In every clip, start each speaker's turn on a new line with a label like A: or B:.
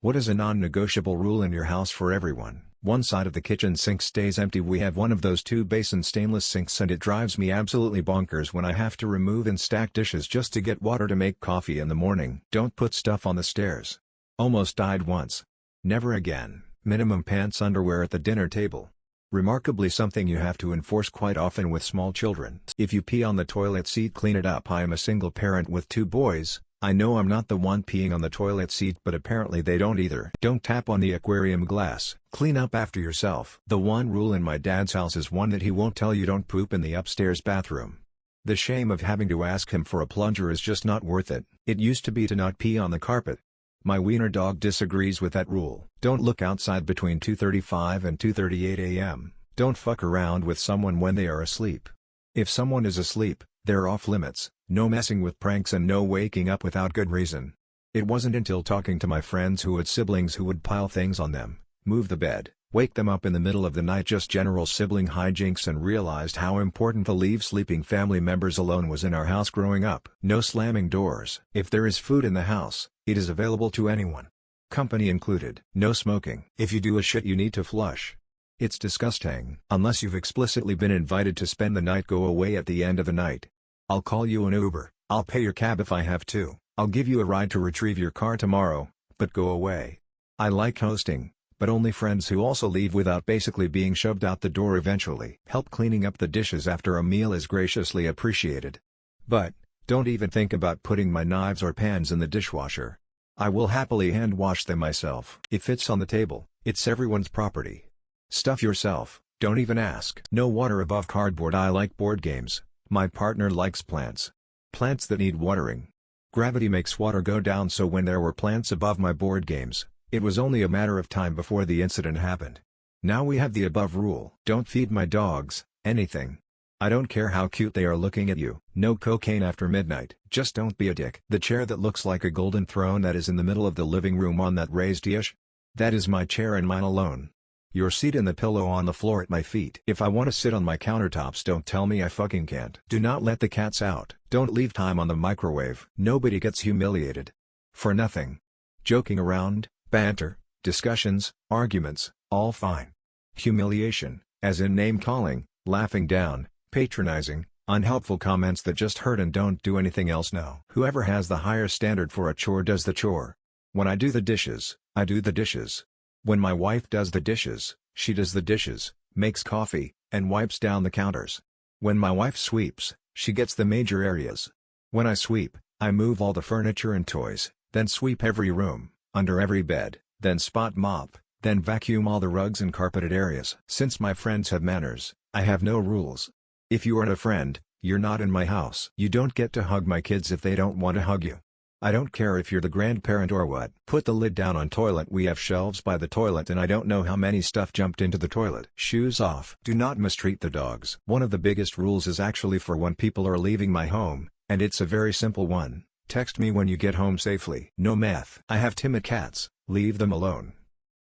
A: What is a non-negotiable rule in your house for everyone? One side of the kitchen sink stays empty. We have one of those two-basin stainless sinks and it drives me absolutely bonkers when I have to remove and stack dishes just to get water to make coffee in the morning. Don't put stuff on the stairs. Almost died once. Never again. Minimum pants underwear at the dinner table. Remarkably something you have to enforce quite often with small children. If you pee on the toilet seat, clean it up. I am a single parent with 2 boys. I know I'm not the one peeing on the toilet seat, but apparently they don't either. Don't tap on the aquarium glass. Clean up after yourself. The one rule in my dad's house is one that he won't tell you: don't poop in the upstairs bathroom. The shame of having to ask him for a plunger is just not worth it. It used to be to not pee on the carpet. My wiener dog disagrees with that rule. Don't look outside between 2:35 and 2:38 a.m. Don't fuck around with someone when they are asleep. If someone is asleep, they're off limits. No messing with pranks and no waking up without good reason. It wasn't until talking to my friends who had siblings who would pile things on them, move the bed, wake them up in the middle of the night, just general sibling hijinks, and realized how important to leave sleeping family members alone was in our house growing up. No slamming doors. If there is food in the house, it is available to anyone. Company included. No smoking. If you do a shit, you need to flush. It's disgusting. Unless you've explicitly been invited to spend the night, go away at the end of the night. I'll call you an Uber. I'll pay your cab if I have to. I'll give you a ride to retrieve your car tomorrow, but go away. I like hosting, but only friends who also leave without basically being shoved out the door eventually. Help cleaning up the dishes after a meal is graciously appreciated. But, don't even think about putting my knives or pans in the dishwasher. I will happily hand wash them myself. If it's on the table, it's everyone's property. Stuff yourself, don't even ask. No water above cardboard. I like board games. My partner likes plants. Plants that need watering. Gravity makes water go down, so when there were plants above my board games, it was only a matter of time before the incident happened. Now we have the above rule. Don't feed my dogs anything. I don't care how cute they are looking at you. No cocaine after midnight. Just don't be a dick. The chair that looks like a golden throne that is in the middle of the living room on that raised dish? That is my chair and mine alone. Your seat and the pillow on the floor at my feet. If I want to sit on my countertops, don't tell me I fucking can't. Do not let the cats out. Don't leave time on the microwave. Nobody gets humiliated for nothing. Joking around, banter, discussions, arguments, all fine. Humiliation, as in name-calling, laughing down, patronizing, unhelpful comments that just hurt and don't do anything else. No. Whoever has the higher standard for a chore does the chore. When I do the dishes, I do the dishes. When my wife does the dishes, she does the dishes, makes coffee, and wipes down the counters. When my wife sweeps, she gets the major areas. When I sweep, I move all the furniture and toys, then sweep every room, under every bed, then spot mop, then vacuum all the rugs and carpeted areas. Since my friends have manners, I have no rules. If you aren't a friend, you're not in my house. You don't get to hug my kids if they don't want to hug you. I don't care if you're the grandparent or what. Put the lid down on toilet. We have shelves by the toilet and I don't know how many stuff jumped into the toilet. Shoes off. Do not mistreat the dogs. One of the biggest rules is actually for when people are leaving my home, and it's a very simple one. Text me when you get home safely. No meth. I have timid cats, leave them alone.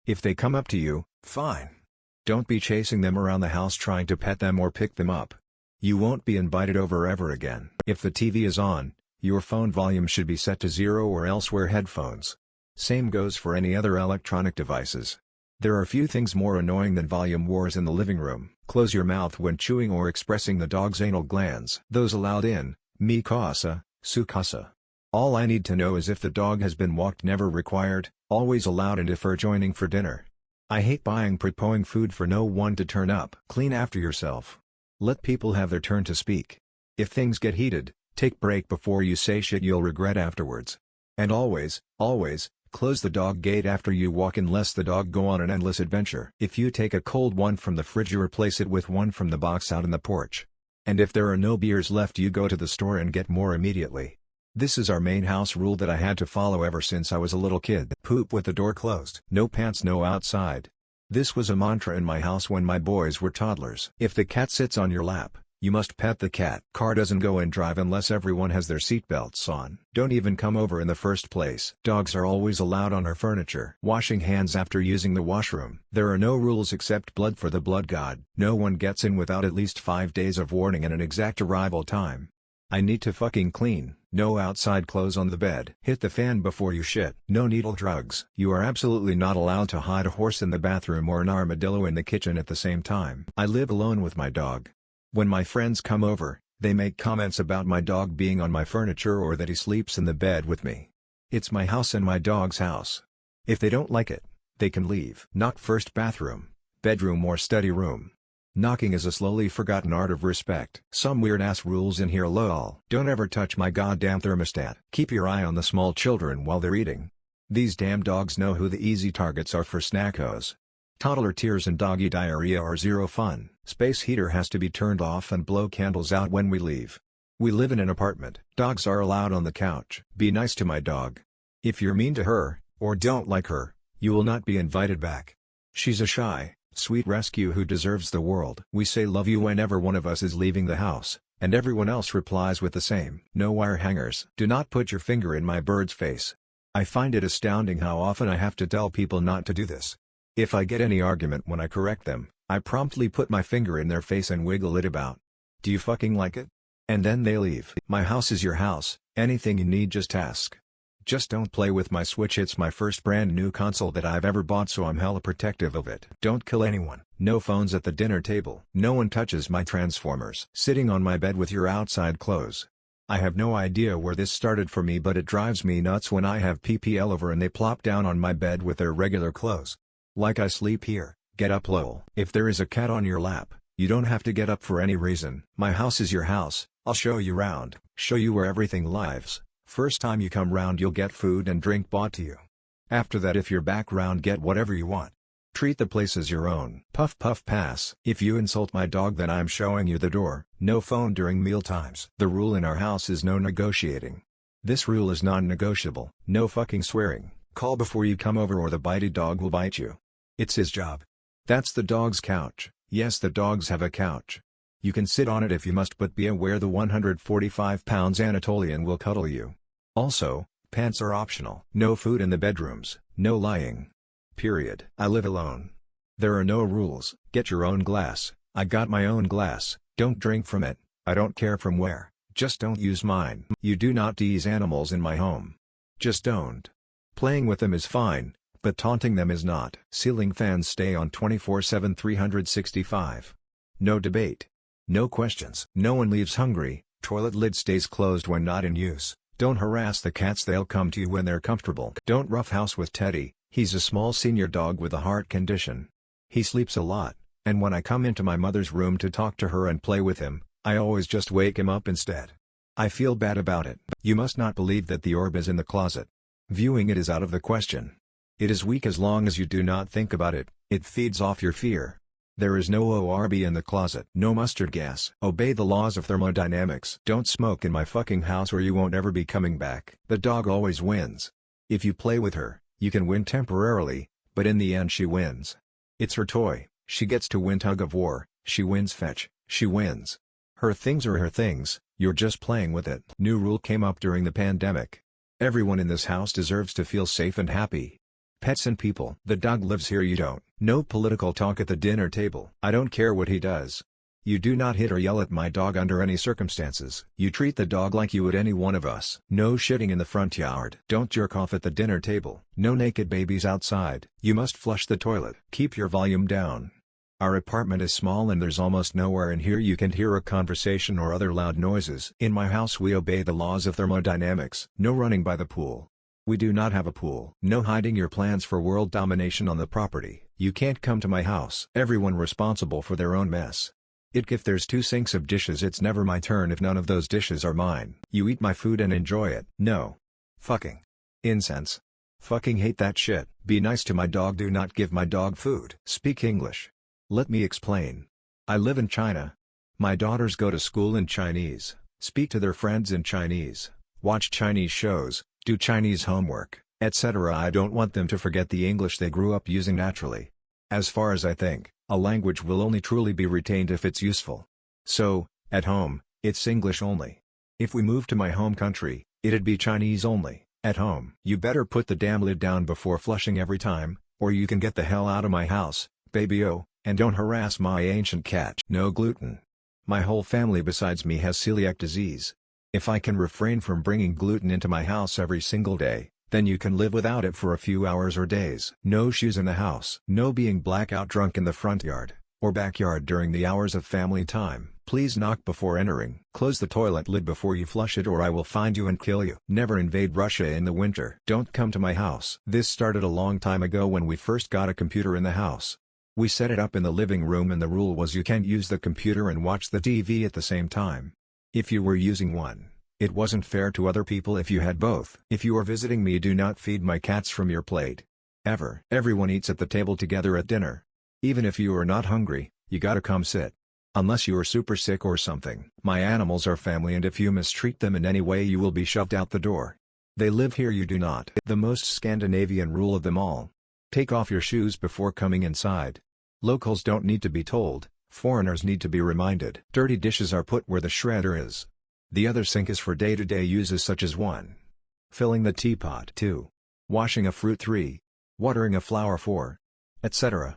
A: If they come up to you, fine. Don't be chasing them around the house trying to pet them or pick them up. You won't be invited over ever again. If the TV is on, your phone volume should be set to 0 or else wear headphones. Same goes for any other electronic devices. There are few things more annoying than volume wars in the living room. Close your mouth when chewing or expressing the dog's anal glands. Those allowed in, mi casa, su casa. All I need to know is if the dog has been walked. Never required, always allowed, and if we're joining for dinner. I hate buying prepoing food for no one to turn up. Clean after yourself. Let people have their turn to speak. If things get heated, take break before you say shit you'll regret afterwards. And always, close the dog gate after you walk in, lest the dog go on an endless adventure. If you take a cold one from the fridge, you replace it with one from the box out in the porch. And if there are no beers left, you go to the store and get more immediately. This is our main house rule that I had to follow ever since I was a little kid. Poop with the door closed. No pants, no outside. This was a mantra in my house when my boys were toddlers. If the cat sits on your lap, you must pet the cat. Car doesn't go in drive unless everyone has their seatbelts on. Don't even come over in the first place. Dogs are always allowed on our furniture. Washing hands after using the washroom. There are no rules except blood for the blood god. No one gets in without at least 5 days of warning and an exact arrival time. I need to fucking clean. No outside clothes on the bed. Hit the fan before you shit. No needle drugs. You are absolutely not allowed to hide a horse in the bathroom or an armadillo in the kitchen at the same time. I live alone with my dog. When my friends come over, they make comments about my dog being on my furniture or that he sleeps in the bed with me. It's my house and my dog's house. If they don't like it, they can leave. Knock first. Bathroom, bedroom or study room. Knocking is a slowly forgotten art of respect. Some weird ass rules in here lol. Don't ever touch my goddamn thermostat. Keep your eye on the small children while they're eating. These damn dogs know who the easy targets are for snackos. Toddler tears and doggy diarrhea are zero fun. Space heater has to be turned off and blow candles out when we leave. We live in an apartment. Dogs are allowed on the couch. Be nice to my dog. If you're mean to her, or don't like her, you will not be invited back. She's a shy, sweet rescue who deserves the world. We say love you whenever one of us is leaving the house, and everyone else replies with the same. No wire hangers. Do not put your finger in my bird's face. I find it astounding how often I have to tell people not to do this. If I get any argument when I correct them, I promptly put my finger in their face and wiggle it about. Do you fucking like it? And then they leave. My house is your house, anything you need just ask. Just don't play with my Switch. It's my first brand new console that I've ever bought, so I'm hella protective of it. Don't kill anyone. No phones at the dinner table. No one touches my Transformers. Sitting on my bed with your outside clothes. I have no idea where this started for me, but it drives me nuts when I have PPL over and they plop down on my bed with their regular clothes. Like I sleep here, get up lol. If there is a cat on your lap, you don't have to get up for any reason. My house is your house, I'll show you round, show you where everything lives. First time you come round you'll get food and drink bought to you. After that if you're back round get whatever you want. Treat the place as your own. Puff puff pass. If you insult my dog then I'm showing you the door. No phone during meal times. The rule in our house is no negotiating. This rule is non-negotiable. No fucking swearing. Call before you come over or the bitey dog will bite you. It's his job. That's the dog's couch. Yes, the dogs have a couch. You can sit on it if you must, but be aware the 145 pounds Anatolian will cuddle you. Also, pants are optional. No food in the bedrooms, no lying. Period. I live alone. There are no rules. Get your own glass. I got my own glass. Don't drink from it. I don't care from where. Just don't use mine. You do not tease animals in my home. Just don't. Playing with them is fine, but taunting them is not. Ceiling fans stay on 24/7 365. No debate. No questions. No one leaves hungry. Toilet lid stays closed when not in use. Don't harass the cats, they'll come to you when they're comfortable. Don't roughhouse with Teddy, he's a small senior dog with a heart condition. He sleeps a lot, and when I come into my mother's room to talk to her and play with him, I always just wake him up instead. I feel bad about it. You must not believe that the orb is in the closet. Viewing it is out of the question. It is weak as long as you do not think about it, it feeds off your fear. There is no ORB in the closet. No mustard gas. Obey the laws of thermodynamics. Don't smoke in my fucking house or you won't ever be coming back. The dog always wins. If you play with her, you can win temporarily, but in the end she wins. It's her toy, she gets to win tug of war, she wins fetch, she wins. Her things are her things, you're just playing with it. New rule came up during the pandemic. Everyone in this house deserves to feel safe and happy. Pets and people. The dog lives here, you don't. No political talk at the dinner table. I don't care what he does. You do not hit or yell at my dog under any circumstances. You treat the dog like you would any one of us. No shitting in the front yard. Don't jerk off at the dinner table. No naked babies outside. You must flush the toilet. Keep your volume down. Our apartment is small and there's almost nowhere in here you can hear a conversation or other loud noises. In my house we obey the laws of thermodynamics. No running by the pool. We do not have a pool. No hiding your plans for world domination on the property. You can't come to my house. Everyone responsible for their own mess. If there's 2 sinks of dishes it's never my turn if none of those dishes are mine. You eat my food and enjoy it. No. Fucking. Incense. Fucking hate that shit. Be nice to my dog, do not give my dog food. Speak English. Let me explain. I live in China. My daughters go to school in Chinese, speak to their friends in Chinese, watch Chinese shows, do Chinese homework, etc. I don't want them to forget the English they grew up using naturally. As far as I think, a language will only truly be retained if it's useful. So, at home, it's English only. If we move to my home country, it'd be Chinese only. At home, you better put the damn lid down before flushing every time, or you can get the hell out of my house, baby-o, and don't harass my ancient cat. No gluten. My whole family besides me has celiac disease. If I can refrain from bringing gluten into my house every single day, then you can live without it for a few hours or days. No shoes in the house. No being blackout drunk in the front yard or backyard during the hours of family time. Please knock before entering. Close the toilet lid before you flush it or I will find you and kill you. Never invade Russia in the winter. Don't come to my house. This started a long time ago when we first got a computer in the house. We set it up in the living room and the rule was you can't use the computer and watch the TV at the same time. If you were using one, it wasn't fair to other people if you had both. If you are visiting me, do not feed my cats from your plate. Ever. Everyone eats at the table together at dinner. Even if you are not hungry, you gotta come sit. Unless you are super sick or something. My animals are family and if you mistreat them in any way you will be shoved out the door. They live here, you do not. The most Scandinavian rule of them all. Take off your shoes before coming inside. Locals don't need to be told, foreigners need to be reminded. Dirty dishes are put where the shredder is. The other sink is for day-to-day uses such as 1. Filling the teapot 2. Washing a fruit 3. Watering a flower 4. Etc.